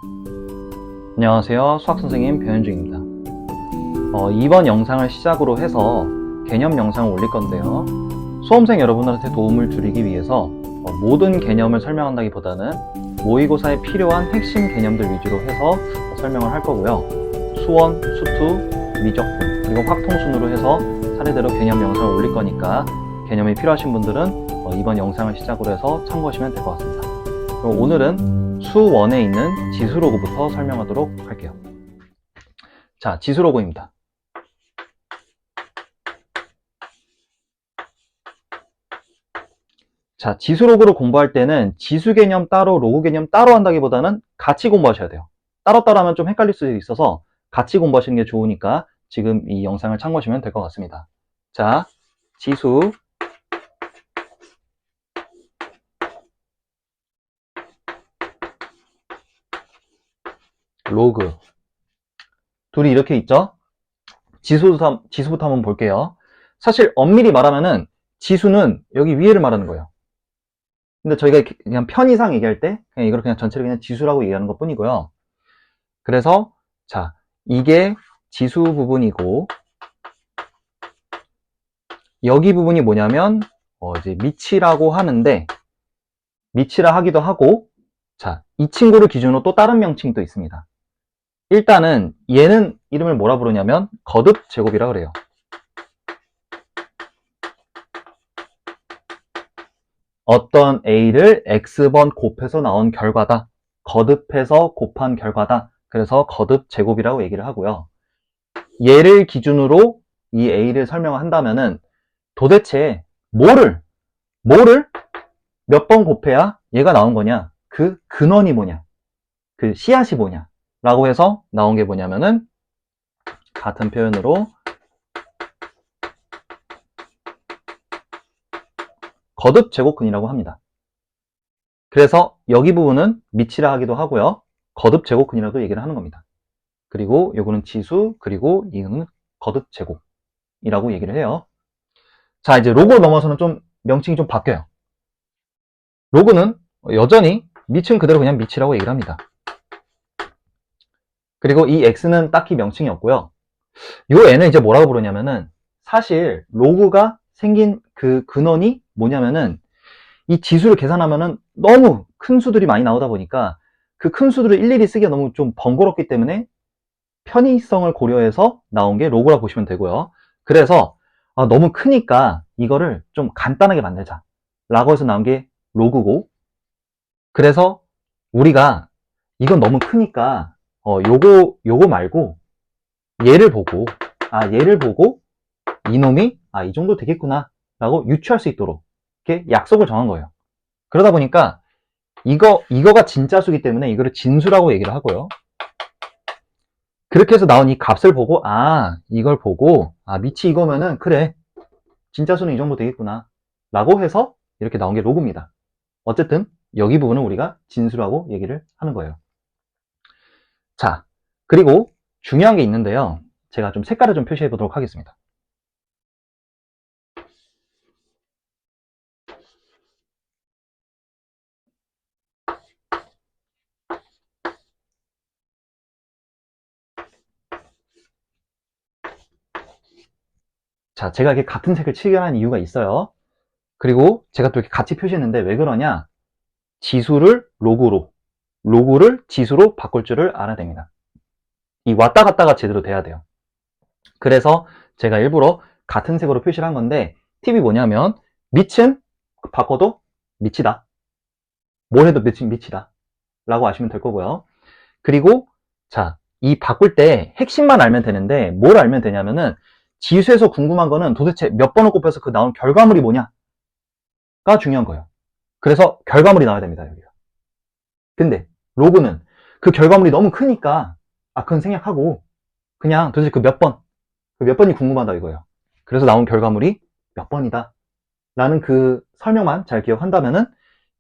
안녕하세요. 수학선생님 변현중입니다. 이번 영상을 시작으로 해서 개념 영상을 올릴 건데요. 수험생 여러분들한테 도움을 드리기 위해서 모든 개념을 설명한다기보다는 모의고사에 필요한 핵심 개념들 위주로 해서 설명을 할 거고요. 수원, 수투, 미적분, 그리고 확통순으로 해서 차례대로 개념 영상을 올릴 거니까 개념이 필요하신 분들은 이번 영상을 시작으로 해서 참고하시면 될 것 같습니다. 그럼 오늘은 수원에 있는 지수로그부터 설명하도록 할게요. 자, 지수로그입니다. 자, 지수로그를 공부할 때는 지수 개념 따로, 로그 개념 따로 한다기보다는 같이 공부하셔야 돼요. 따로따로 하면 좀 헷갈릴 수 있어서 같이 공부하시는 게 좋으니까 지금 이 영상을 참고하시면 될 것 같습니다. 자, 지수, 로그. 둘이 이렇게 있죠? 지수부터 한번 볼게요. 사실 엄밀히 말하면은 지수는 여기 위에를 말하는 거예요. 근데 저희가 그냥 편의상 얘기할 때 그냥 이걸 그냥 전체를 그냥 지수라고 얘기하는 것 뿐이고요. 그래서 자, 이게 지수 부분이고 여기 부분이 뭐냐면 이제 미치라고 하는데 미치라 하기도 하고 자, 이 친구를 기준으로 또 다른 명칭이 또 있습니다. 일단은 얘는 이름을 뭐라 부르냐면 거듭 제곱이라 그래요. 어떤 A를 X번 곱해서 나온 결과다. 거듭해서 곱한 결과다. 그래서 거듭 제곱이라고 얘기를 하고요. 얘를 기준으로 이 A를 설명을 한다면은 도대체 뭐를 몇 번 곱해야 얘가 나온 거냐? 그 근원이 뭐냐? 그 씨앗이 뭐냐? 라고 해서 나온 게 뭐냐면은 같은 표현으로 거듭 제곱근이라고 합니다. 그래서 여기 부분은 미치라 하기도 하고요. 거듭 제곱근이라고 얘기를 하는 겁니다. 그리고 요거는 지수, 그리고 이거는 거듭 제곱이라고 얘기를 해요. 자, 이제 로그 넘어서는 좀 명칭이 좀 바뀌어요. 로그는 여전히 미치는 그대로 그냥 미치라고 얘기를 합니다. 그리고 이 x는 딱히 명칭이 없고요. 요 n은 이제 뭐라고 부르냐면은 사실 로그가 생긴 그 근원이 뭐냐면은 이 지수를 계산하면은 너무 큰 수들이 많이 나오다 보니까 그 큰 수들을 일일이 쓰기가 너무 좀 번거롭기 때문에 편의성을 고려해서 나온 게 로그라고 보시면 되고요. 그래서 너무 크니까 이거를 좀 간단하게 만들자 라고 해서 나온 게 로그고, 그래서 우리가 이건 너무 크니까 요거 말고 얘를 보고 이놈이 이 정도 되겠구나 라고 유추할 수 있도록 이렇게 약속을 정한 거예요. 그러다 보니까 이거가 진짜 수기 때문에 이거를 진수라고 얘기를 하고요. 그렇게 해서 나온 이 값을 보고 이걸 보고 미치 이거면은 그래 진짜 수는 이 정도 되겠구나 라고 해서 이렇게 나온 게 로그입니다. 어쨌든 여기 부분은 우리가 진수라고 얘기를 하는 거예요. 자, 그리고 중요한 게 있는데요. 제가 좀 색깔을 좀 표시해 보도록 하겠습니다. 자, 제가 이렇게 같은 색을 칠하는 이유가 있어요. 그리고 제가 또 이렇게 같이 표시했는데 왜 그러냐? 지수를 로그로, 로그를 지수로 바꿀 줄을 알아야 됩니다. 이 왔다 갔다가 제대로 돼야 돼요. 그래서 제가 일부러 같은 색으로 표시를 한 건데 팁이 뭐냐면 밑은 바꿔도 밑이다. 뭘 해도 밑이다. 라고 아시면 될 거고요. 그리고 자, 이 바꿀 때 핵심만 알면 되는데 뭘 알면 되냐면은 지수에서 궁금한 거는 도대체 몇 번을 곱해서 그 나온 결과물이 뭐냐가 중요한 거예요. 그래서 결과물이 나와야 됩니다, 여기가. 근데 로그는 그 결과물이 너무 크니까 그건 생략하고 그냥 도대체 그 몇 번이 궁금하다 이거예요. 그래서 나온 결과물이 몇 번이다 라는 그 설명만 잘 기억한다면은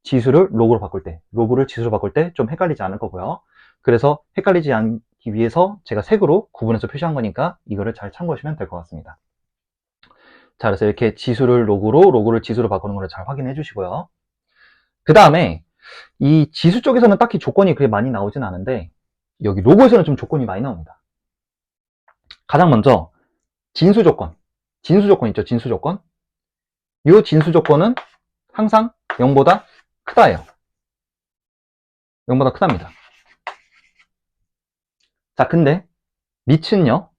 지수를 로그로 바꿀 때, 로그를 지수로 바꿀 때 좀 헷갈리지 않을 거고요. 그래서 헷갈리지 않기 위해서 제가 색으로 구분해서 표시한 거니까 이거를 잘 참고하시면 될 것 같습니다. 자, 그래서 이렇게 지수를 로그로, 로그를 지수로 바꾸는 거를 잘 확인해 주시고요. 그 다음에 이 지수 쪽에서는 딱히 조건이 그렇게 많이 나오진 않은데 여기 로그에서는 좀 조건이 많이 나옵니다. 가장 먼저 진수 조건. 진수 조건 있죠? 진수 조건. 이 진수 조건은 항상 0보다 크다예요. 0보다 크답니다. 자, 근데 밑은요.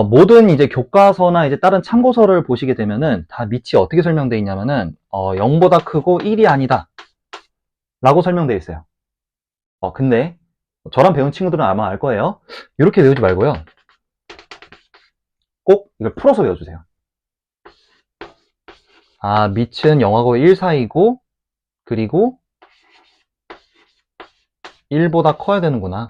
모든 이제 교과서나 이제 다른 참고서를 보시게 되면은 다 밑이 어떻게 설명되어 있냐면은 0보다 크고 1이 아니다 라고 설명되어 있어요. 근데 저랑 배운 친구들은 아마 알 거예요. 이렇게 외우지 말고요. 꼭 이걸 풀어서 외워주세요. 아, 밑은 0하고 1 사이고 그리고 1보다 커야 되는구나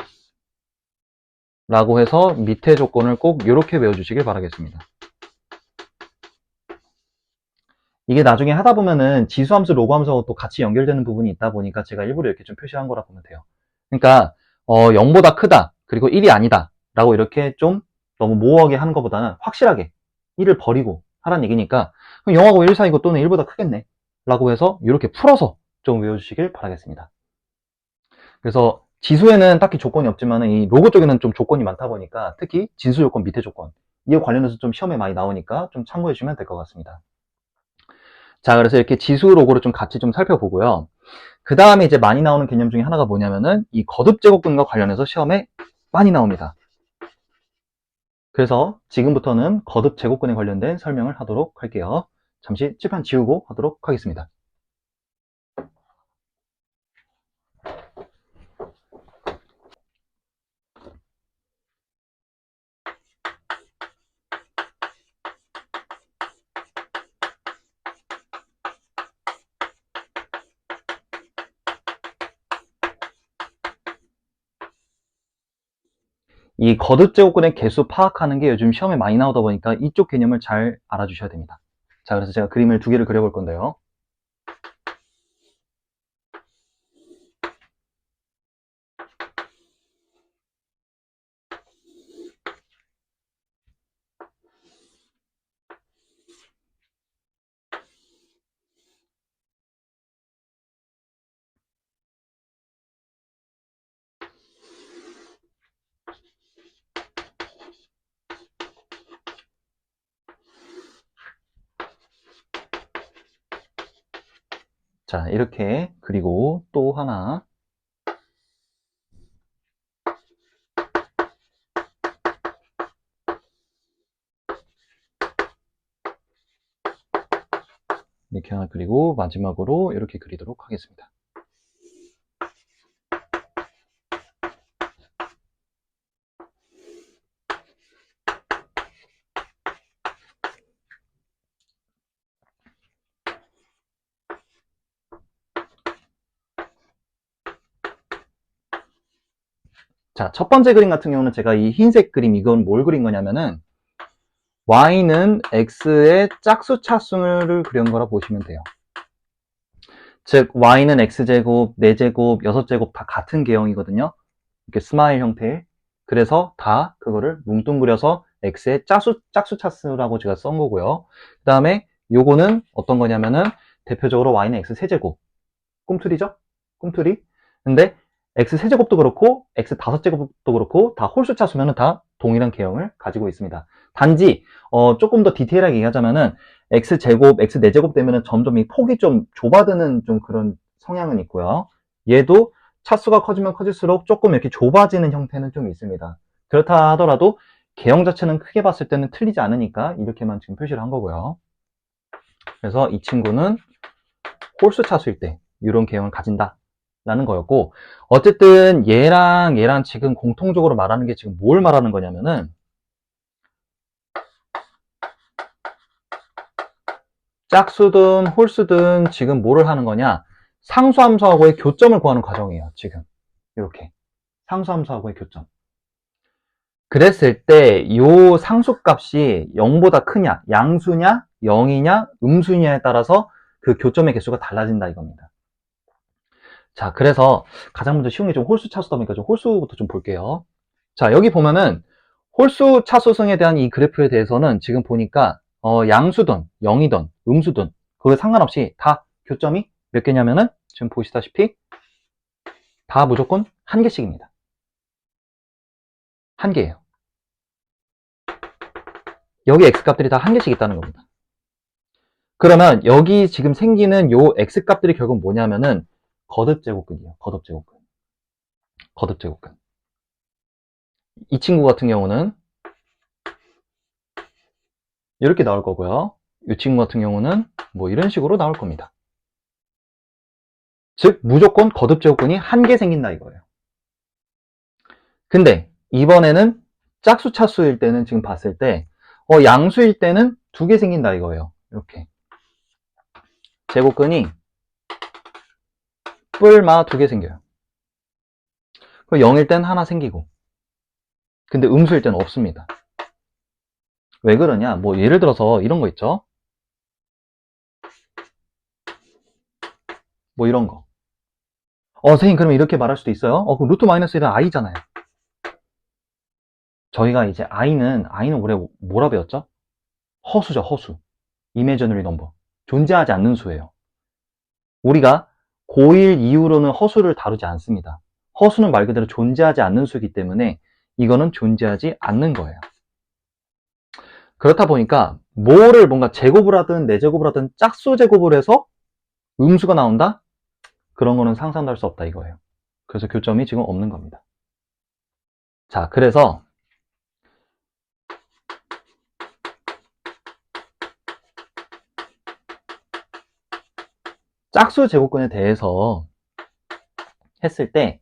라고 해서 밑에 조건을 꼭 이렇게 외워주시길 바라겠습니다. 이게 나중에 하다 보면은 지수함수, 로그함수하고 또 같이 연결되는 부분이 있다 보니까 제가 일부러 이렇게 좀 표시한 거라 보면 돼요. 그러니까 0보다 크다 그리고 1이 아니다 라고 이렇게 좀 너무 모호하게 하는 것보다는 확실하게 1을 버리고 하라는 얘기니까 0하고 1 사이고 또는 1보다 크겠네 라고 해서 이렇게 풀어서 좀 외워주시길 바라겠습니다. 그래서 지수에는 딱히 조건이 없지만 이 로그 쪽에는 좀 조건이 많다 보니까 특히 진수 조건, 밑에 조건 이와 관련해서 좀 시험에 많이 나오니까 좀 참고해 주시면 될 것 같습니다. 자, 그래서 이렇게 지수 로고를 좀 같이 좀 살펴보고요. 그 다음에 이제 많이 나오는 개념 중에 하나가 뭐냐면은 이 거듭 제곱근과 관련해서 시험에 많이 나옵니다. 그래서 지금부터는 거듭 제곱근에 관련된 설명을 하도록 할게요. 잠시 칠판 지우고 하도록 하겠습니다. 이 거듭 제곱근의 개수 파악하는 게 요즘 시험에 많이 나오다 보니까 이쪽 개념을 잘 알아주셔야 됩니다. 자, 그래서 제가 그림을 두 개를 그려볼 건데요. 자, 이렇게 그리고 또 하나 이렇게 하나 그리고 마지막으로 이렇게 그리도록 하겠습니다. 자, 첫 번째 그림 같은 경우는 제가 이 흰색 그림 이건 뭘 그린 거냐면은 y는 x의 짝수 차수를 그린 거라 보시면 돼요. 즉 y는 x제곱, 4제곱, 6제곱 다 같은 개형이거든요. 이렇게 스마일 형태. 그래서 다 그거를 뭉뚱그려서 x의 짝수 차수라고 제가 쓴 거고요. 그 다음에 요거는 어떤 거냐면은 대표적으로 y는 x 세제곱. 꿈틀이죠? 꿈틀이. 근데 x 세제곱도 그렇고 x 5제곱도 그렇고 다 홀수 차수면은 다 동일한 개형을 가지고 있습니다. 단지 조금 더 디테일하게 얘기하자면은 x제곱, x 4제곱 되면은 점점 이 폭이 좀 좁아드는 좀 그런 성향은 있고요. 얘도 차수가 커지면 커질수록 조금 이렇게 좁아지는 형태는 좀 있습니다. 그렇다 하더라도 개형 자체는 크게 봤을 때는 틀리지 않으니까 이렇게만 지금 표시를 한 거고요. 그래서 이 친구는 홀수 차수일 때 이런 개형을 가진다 라는 거였고, 어쨌든 얘랑 지금 공통적으로 말하는 게 지금 뭘 말하는 거냐면은 짝수든 홀수든 지금 뭐를 하는 거냐, 상수함수하고의 교점을 구하는 과정이에요. 지금 이렇게 상수함수하고의 교점. 그랬을 때 이 상수값이 0보다 크냐, 양수냐, 0이냐, 음수냐에 따라서 그 교점의 개수가 달라진다 이겁니다. 자, 그래서 가장 먼저 쉬운 게 좀 홀수 차수다 보니까 좀 홀수부터 좀 볼게요. 자, 여기 보면은 홀수 차수승에 대한 이 그래프에 대해서는 지금 보니까 양수든 0이든 음수든 그거 상관없이 다 교점이 몇 개냐면은 지금 보시다시피 다 무조건 한 개씩입니다. 한 개예요. 여기 x값들이 다 한 개씩 있다는 겁니다. 그러면 여기 지금 생기는 요 x값들이 결국 뭐냐면은 거듭제곱근이에요. 거듭제곱근. 거듭제곱근. 이 친구 같은 경우는 이렇게 나올 거고요. 이 친구 같은 경우는 뭐 이런 식으로 나올 겁니다. 즉 무조건 거듭제곱근이 한 개 생긴다 이거예요. 근데 이번에는 짝수 차수일 때는 지금 봤을 때 양수일 때는 두 개 생긴다 이거예요. 이렇게 제곱근이 뿔마 두 개 생겨요. 0일 땐 하나 생기고, 근데 음수일 때는 없습니다. 왜 그러냐? 뭐 예를 들어서 이런 거 있죠? 뭐 이런 거. 선생님 그러면 이렇게 말할 수도 있어요. 그럼 루트 마이너스 1은 i잖아요. 저희가 이제 i는 원래 뭐라 배웠죠? 허수죠, 허수. 이미지너리 넘버. 존재하지 않는 수예요. 우리가 고1 이후로는 허수를 다루지 않습니다. 허수는 말 그대로 존재하지 않는 수이기 때문에 이거는 존재하지 않는 거예요. 그렇다 보니까 뭐를 뭔가 제곱을 하든 내제곱을 하든 짝수 제곱을 해서 음수가 나온다? 그런 거는 상상도 할 수 없다 이거예요. 그래서 교점이 지금 없는 겁니다. 자, 그래서 짝수 제곱근에 대해서 했을 때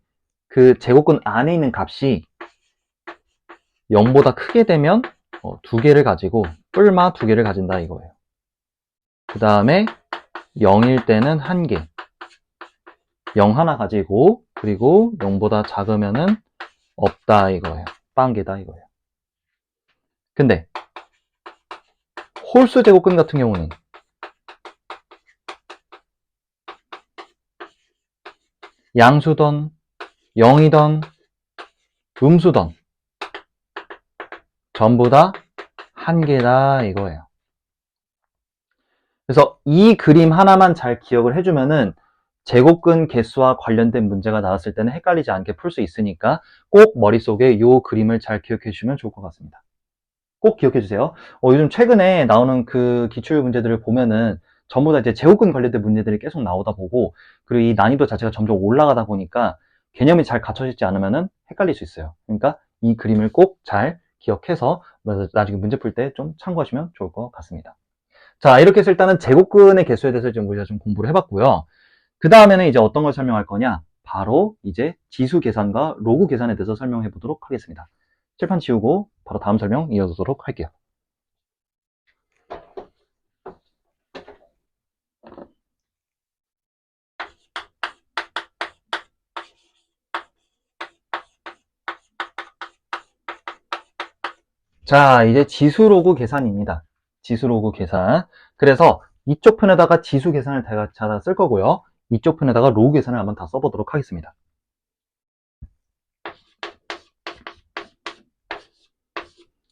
그 제곱근 안에 있는 값이 0보다 크게 되면 두 개를 가지고 뿔마 두 개를 가진다 이거예요. 그 다음에 0일 때는 한 개, 0 하나 가지고, 그리고 0보다 작으면은 없다 이거예요. 빵개다 이거예요. 근데 홀수 제곱근 같은 경우는 양수던 0이던 음수던 전부 다 한 개다 이거예요. 그래서 이 그림 하나만 잘 기억을 해주면은 제곱근 개수와 관련된 문제가 나왔을 때는 헷갈리지 않게 풀 수 있으니까 꼭 머릿속에 이 그림을 잘 기억해 주시면 좋을 것 같습니다. 꼭 기억해 주세요. 요즘 최근에 나오는 그 기출 문제들을 보면은 전부 다 이제 제곱근 관련된 문제들이 계속 나오다 보고, 그리고 이 난이도 자체가 점점 올라가다 보니까 개념이 잘 갖춰지지 않으면은 헷갈릴 수 있어요. 그러니까 이 그림을 꼭 잘 기억해서 나중에 문제 풀 때 좀 참고하시면 좋을 것 같습니다. 자, 이렇게 해서 일단은 제곱근의 개수에 대해서 좀 우리가 좀 공부를 해봤고요. 그 다음에는 이제 어떤 걸 설명할 거냐? 바로 이제 지수 계산과 로그 계산에 대해서 설명해 보도록 하겠습니다. 칠판 지우고 바로 다음 설명 이어가도록 할게요. 자, 이제 지수 로그 계산입니다. 지수 로그 계산. 그래서 이쪽 편에다가 지수 계산을 다 쓸 거고요. 이쪽 편에다가 로그 계산을 한번 다 써보도록 하겠습니다.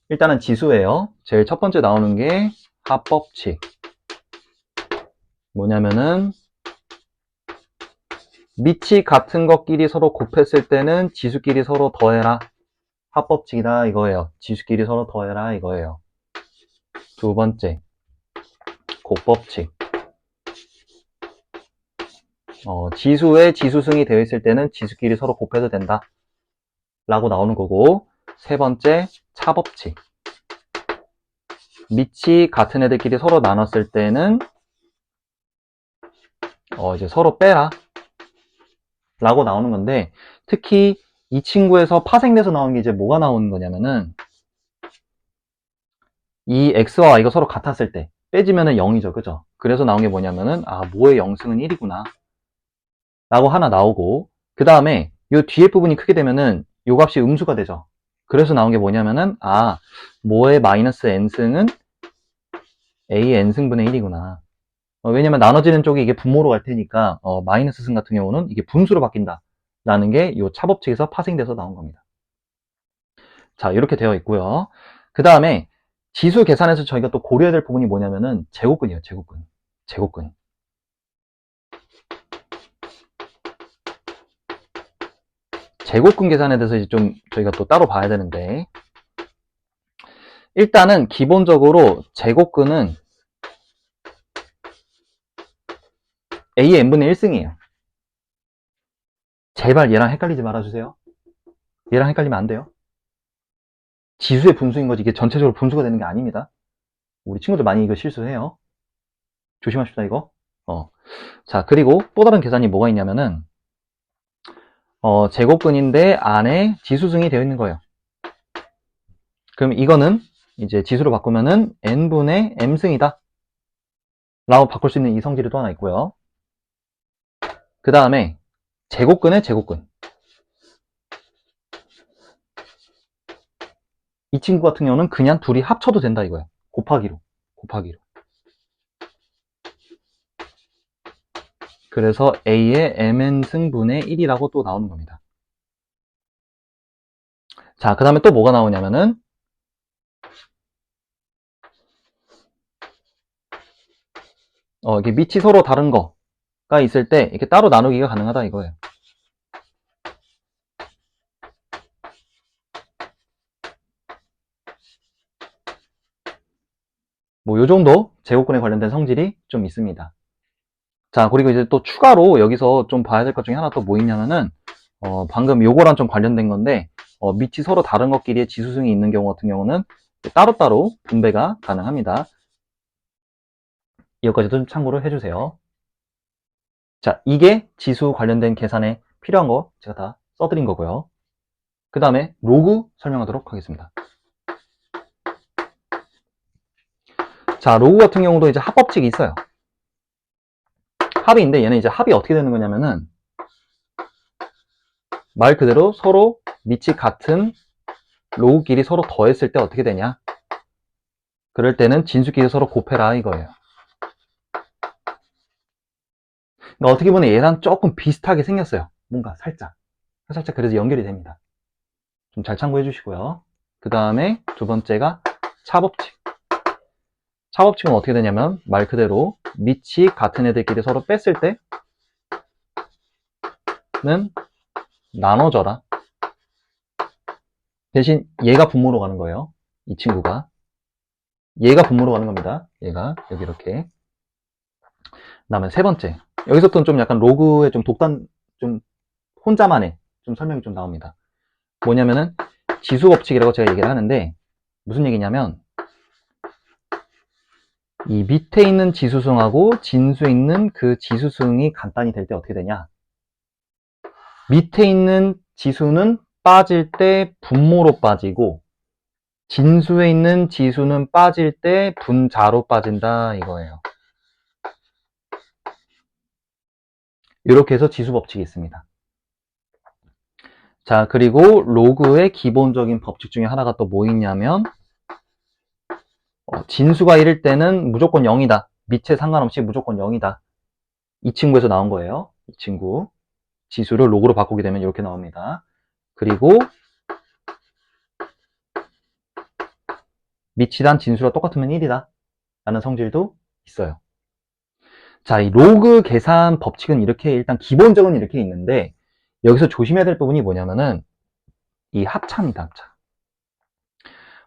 일단은 지수예요. 제일 첫 번째 나오는 게 합법칙. 뭐냐면은 밑이 같은 것끼리 서로 곱했을 때는 지수끼리 서로 더해라. 합법칙이다 이거예요. 지수끼리 서로 더해라 이거예요. 두 번째, 곱법칙. 지수에 지수승이 되어 있을 때는 지수끼리 서로 곱해도 된다 라고 나오는 거고, 세 번째, 차법칙. 밑이 같은 애들끼리 서로 나눴을 때는 이제 서로 빼라 라고 나오는 건데, 특히 이 친구에서 파생돼서 나오는 게 이제 뭐가 나오는 거냐면은 이 x와 y가 서로 같았을 때 빼지면은 0이죠, 그죠? 그래서 나온 게 뭐냐면은 뭐의 0승은 1이구나 라고 하나 나오고, 그 다음에 이 뒤에 부분이 크게 되면은 요 값이 음수가 되죠. 그래서 나온 게 뭐냐면은 뭐의 마이너스 n승은 a n승분의 1이구나. 왜냐면 나눠지는 쪽이 이게 분모로 갈 테니까 마이너스 승 같은 경우는 이게 분수로 바뀐다 라는 게 이 차법칙에서 파생돼서 나온 겁니다. 자, 이렇게 되어 있고요. 그 다음에 지수 계산에서 저희가 또 고려해야 될 부분이 뭐냐면은 제곱근이에요. 제곱근. 제곱근. 제곱근 계산에 대해서 이제 좀 저희가 또 따로 봐야 되는데, 일단은 기본적으로 제곱근은 a의 n분의 1승이에요. 제발 얘랑 헷갈리지 말아주세요. 얘랑 헷갈리면 안 돼요. 지수의 분수인 거지 이게 전체적으로 분수가 되는 게 아닙니다. 우리 친구들 많이 이거 실수해요. 조심합시다 이거. 자, 그리고 또 다른 계산이 뭐가 있냐면은 제곱근인데 안에 지수승이 되어 있는 거예요. 그럼 이거는 이제 지수로 바꾸면은 n분의 m승이다 라고 바꿀 수 있는 이 성질이 또 하나 있고요. 그 다음에 제곱근의 제곱근. 이 친구 같은 경우는 그냥 둘이 합쳐도 된다 이거예요. 곱하기로. 그래서 a의 mn승분의 1이라고 또 나오는 겁니다. 자, 그 다음에 또 뭐가 나오냐면은 이게 밑이 서로 다른 거가 있을 때 이렇게 따로 나누기가 가능하다 이거예요. 뭐 요 정도 제곱근에 관련된 성질이 좀 있습니다. 자, 그리고 이제 또 추가로 여기서 좀 봐야 될 것 중에 하나 또 뭐 있냐면은 방금 요거랑 좀 관련된 건데 밑이 서로 다른 것끼리의 지수승이 있는 경우 같은 경우는 따로따로 분배가 가능합니다. 이것까지도 좀 참고를 해주세요. 자, 이게 지수 관련된 계산에 필요한 거 제가 다 써드린 거고요. 그 다음에 로그 설명하도록 하겠습니다. 자, 로그 같은 경우도 이제 합법칙이 있어요. 합의인데 얘는 이제 합이 어떻게 되는 거냐면은 말 그대로 서로 밑이 같은 로그끼리 서로 더했을 때 어떻게 되냐? 그럴 때는 진수끼리 서로 곱해라 이거예요. 그러니까 어떻게 보면 얘랑 조금 비슷하게 생겼어요. 뭔가 살짝 그래서 연결이 됩니다. 좀 잘 참고해 주시고요. 그 다음에 두 번째가 차법칙. 차법칙은 어떻게 되냐면 말 그대로 밑이 같은 애들끼리 서로 뺐을 때는 나눠져라. 대신 얘가 분모로 가는 거예요. 이 친구가 얘가 분모로 가는 겁니다. 얘가 여기 이렇게. 그다음에 세 번째, 여기서부터는 좀 약간 로그의 좀 좀 혼자만의 좀 설명이 좀 나옵니다. 뭐냐면은 지수 법칙이라고 제가 얘기를 하는데 무슨 얘기냐면 이 밑에 있는 지수승하고 진수에 있는 그 지수승이 간단히 될 때 어떻게 되냐? 밑에 있는 지수는 빠질 때 분모로 빠지고 진수에 있는 지수는 빠질 때 분자로 빠진다 이거예요. 이렇게 해서 지수 법칙이 있습니다. 자, 그리고 로그의 기본적인 법칙 중에 하나가 또 뭐 있냐면 진수가 1일 때는 무조건 0이다. 밑에 상관없이 무조건 0이다. 이 친구에서 나온 거예요. 이 친구. 지수를 로그로 바꾸게 되면 이렇게 나옵니다. 그리고 밑이란 진수랑 똑같으면 1이다. 라는 성질도 있어요. 자, 이 로그 계산 법칙은 이렇게 일단 기본적은 이렇게 있는데 여기서 조심해야 될 부분이 뭐냐면은 이 합차입니다. 합차.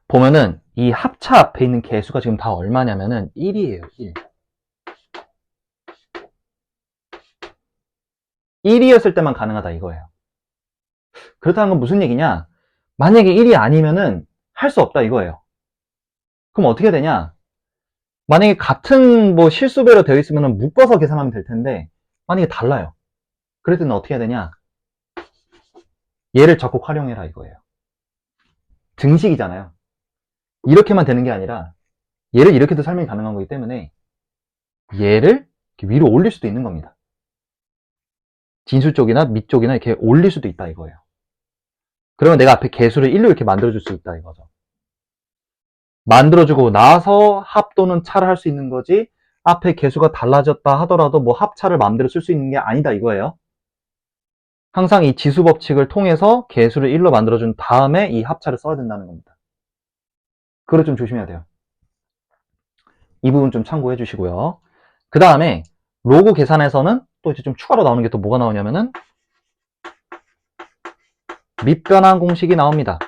보면은 이 합차 앞에 있는 개수가 지금 다 얼마냐면은 1이에요. 1. 1이었을 때만 가능하다 이거예요. 그렇다는 건 무슨 얘기냐? 만약에 1이 아니면은 할 수 없다 이거예요. 그럼 어떻게 되냐? 만약에 같은 뭐 실수배로 되어 있으면 묶어서 계산하면 될 텐데 만약에 달라요. 그럴 때는 어떻게 해야 되냐? 얘를 적극 활용해라 이거예요. 등식이잖아요. 이렇게만 되는 게 아니라 얘를 이렇게도 설명이 가능한 거기 때문에 얘를 위로 올릴 수도 있는 겁니다. 진수 쪽이나 밑 쪽이나 이렇게 올릴 수도 있다 이거예요. 그러면 내가 앞에 개수를 1로 이렇게 만들어줄 수 있다 이거죠. 만들어주고 나서 합 또는 차를 할 수 있는 거지 앞에 개수가 달라졌다 하더라도 뭐 합차를 마음대로 쓸 수 있는 게 아니다 이거예요. 항상 이 지수 법칙을 통해서 개수를 1로 만들어준 다음에 이 합차를 써야 된다는 겁니다. 그걸 좀 조심해야 돼요. 이 부분 좀 참고해 주시고요. 그 다음에 로그 계산에서는 또 이제 좀 추가로 나오는 게 또 뭐가 나오냐면은 밑변환 공식이 나옵니다.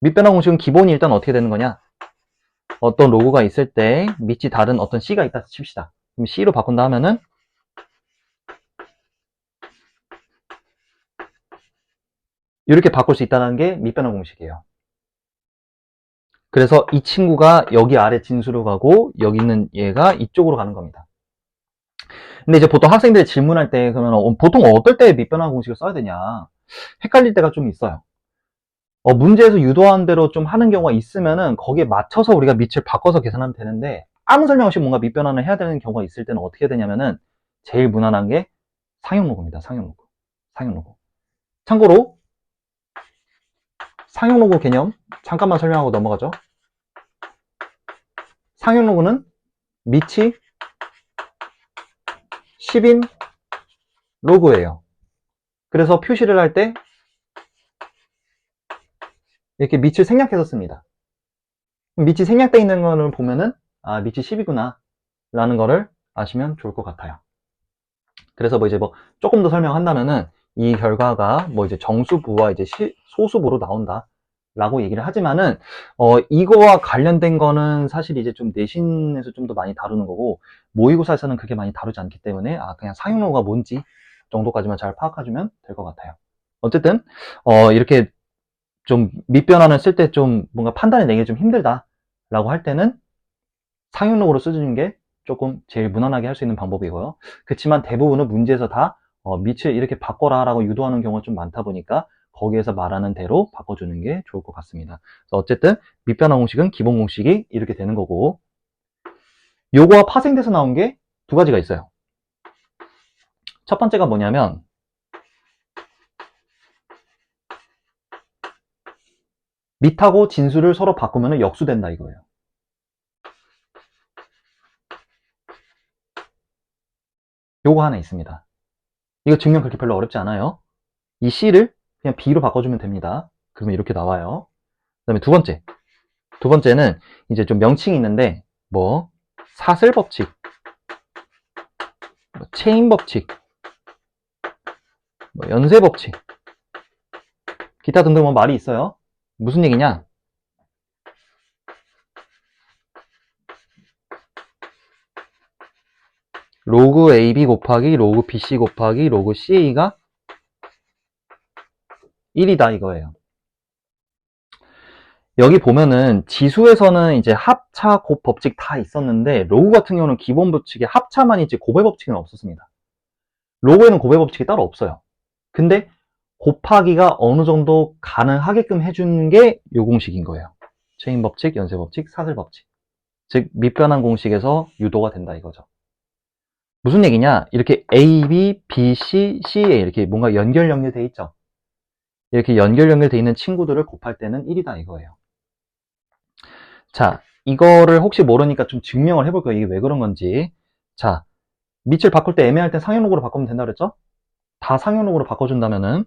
밑변환 공식은 기본이 일단 어떻게 되는 거냐? 어떤 로그가 있을 때 밑이 다른 어떤 C가 있다 칩시다. 그럼 C로 바꾼다 하면은 이렇게 바꿀 수 있다는 게 밑변환 공식이에요. 그래서 이 친구가 여기 아래 진수로 가고 여기 있는 얘가 이쪽으로 가는 겁니다. 근데 이제 보통 학생들이 질문할 때 그러면 보통 어떨 때 밑변환 공식을 써야 되냐? 헷갈릴 때가 좀 있어요. 문제에서 유도한 대로 좀 하는 경우가 있으면은 거기에 맞춰서 우리가 밑을 바꿔서 계산하면 되는데 아무 설명 없이 뭔가 밑변환을 해야 되는 경우가 있을 때는 어떻게 해야 되냐면은 제일 무난한 게 상용로그입니다. 상용로그. 상용로그. 참고로 상용로그 개념 잠깐만 설명하고 넘어가죠. 상용로그는 밑이 10인 로그예요. 그래서 표시를 할 때 이렇게 밑을 생략해서 씁니다. 밑이 생략되어 있는 거를 보면은 아 밑이 10이구나 라는 거를 아시면 좋을 것 같아요. 그래서 뭐 이제 뭐 조금 더 설명한다면은 이 결과가 뭐 이제 정수부와 이제 소수부로 나온다 라고 얘기를 하지만은 이거와 관련된 거는 사실 이제 좀 내신에서 좀 더 많이 다루는 거고 모의고사에서는 그렇게 많이 다루지 않기 때문에 그냥 상용로가 뭔지 정도까지만 잘 파악해주면 될 것 같아요. 어쨌든 이렇게 좀 밑변환을 쓸 때 좀 뭔가 판단이 내기 좀 힘들다 라고 할 때는 상용록으로 써주는 게 조금 제일 무난하게 할 수 있는 방법이고요. 그렇지만 대부분은 문제에서 다 밑을 이렇게 바꿔라 라고 유도하는 경우가 좀 많다 보니까 거기에서 말하는 대로 바꿔주는 게 좋을 것 같습니다. 그래서 어쨌든 밑변환 공식은 기본 공식이 이렇게 되는 거고 요거와 파생돼서 나온 게 두 가지가 있어요. 첫 번째가 뭐냐면 밑하고 진수를 서로 바꾸면 역수된다 이거예요. 요거 하나 있습니다. 이거 증명 그렇게 별로 어렵지 않아요. 이 C를 그냥 B로 바꿔주면 됩니다. 그러면 이렇게 나와요. 그 다음에 두 번째는 이제 좀 명칭이 있는데 뭐 사슬 법칙, 뭐 체인 법칙, 뭐 연쇄 법칙, 기타 등등 뭐 말이 있어요. 무슨 얘기냐? 로그 AB 곱하기 로그 BC 곱하기 로그 CA가 1이다 이거예요. 여기 보면은 지수에서는 이제 합차 곱 법칙 다 있었는데 로그 같은 경우는 기본 법칙에 합차만 있지 곱의 법칙은 없었습니다. 로그에는 곱의 법칙이 따로 없어요. 근데 곱하기가 어느 정도 가능하게끔 해주는 게 요 공식인 거예요. 체인 법칙, 연쇄 법칙, 사슬 법칙. 즉 밑변환 공식에서 유도가 된다 이거죠. 무슨 얘기냐? 이렇게 A, B, B, C, C에 이렇게 뭔가 연결돼 있죠. 이렇게 연결돼 있는 친구들을 곱할 때는 1이다 이거예요. 자, 이거를 혹시 모르니까 좀 증명을 해볼게요. 이게 왜 그런 건지. 자, 밑을 바꿀 때 애매할 때 상용록으로 바꾸면 된다 그랬죠? 다 상용록으로 바꿔준다면은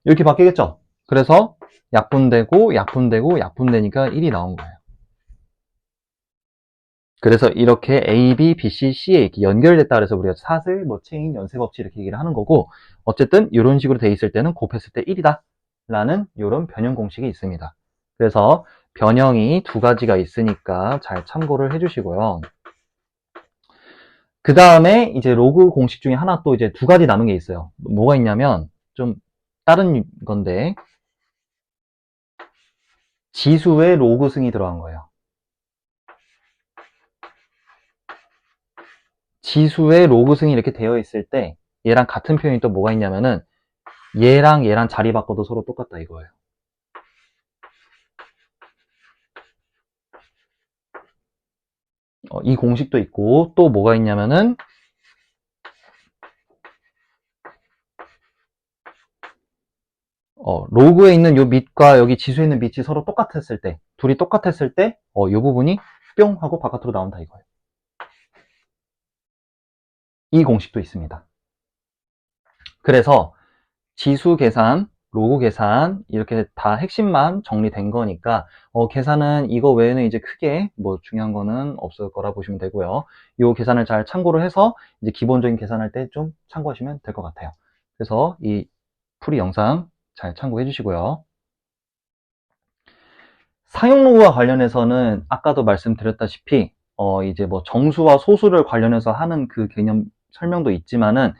이렇게 바뀌겠죠? 그래서 약분되고 약분되고 약분되니까 1이 나온 거예요. 그래서 이렇게 A, B, B, C, C에 이렇게 연결됐다 그래서 우리가 사슬, 뭐 체인, 연쇄 법칙 이렇게 얘기를 하는 거고 어쨌든 이런 식으로 돼 있을 때는 곱했을 때 1이다 라는 이런 변형 공식이 있습니다. 그래서 변형이 두 가지가 있으니까 잘 참고를 해주시고요. 그 다음에 이제 로그 공식 중에 하나 또 이제 두 가지 남은 게 있어요. 뭐가 있냐면 좀 다른 건데 지수에 로그 승이 들어간 거예요. 지수에 로그 승이 이렇게 되어 있을 때 얘랑 같은 표현이 또 뭐가 있냐면은 얘랑 자리 바꿔도 서로 똑같다 이거예요. 이 공식도 있고 또 뭐가 있냐면은 로그에 있는 요 밑과 여기 지수에 있는 밑이 서로 똑같았을 때 둘이 똑같았을 때 이 부분이 뿅 하고 바깥으로 나온다 이거예요. 이 공식도 있습니다. 그래서 지수 계산, 로그 계산 이렇게 다 핵심만 정리된 거니까 계산은 이거 외에는 이제 크게 뭐 중요한 거는 없을 거라 보시면 되고요. 이 계산을 잘 참고를 해서 이제 기본적인 계산할 때 좀 참고하시면 될 것 같아요. 그래서 이 풀이 영상 잘 참고해 주시고요. 사용 로그와 관련해서는 아까도 말씀드렸다시피 이제 뭐 정수와 소수를 관련해서 하는 그 개념 설명도 있지만은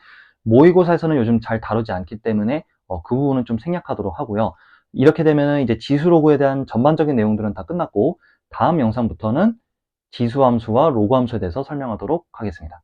모의고사에서는 요즘 잘 다루지 않기 때문에 그 부분은 좀 생략하도록 하고요. 이렇게 되면은 이제 지수 로그에 대한 전반적인 내용들은 다 끝났고 다음 영상부터는 지수 함수와 로그 함수에 대해서 설명하도록 하겠습니다.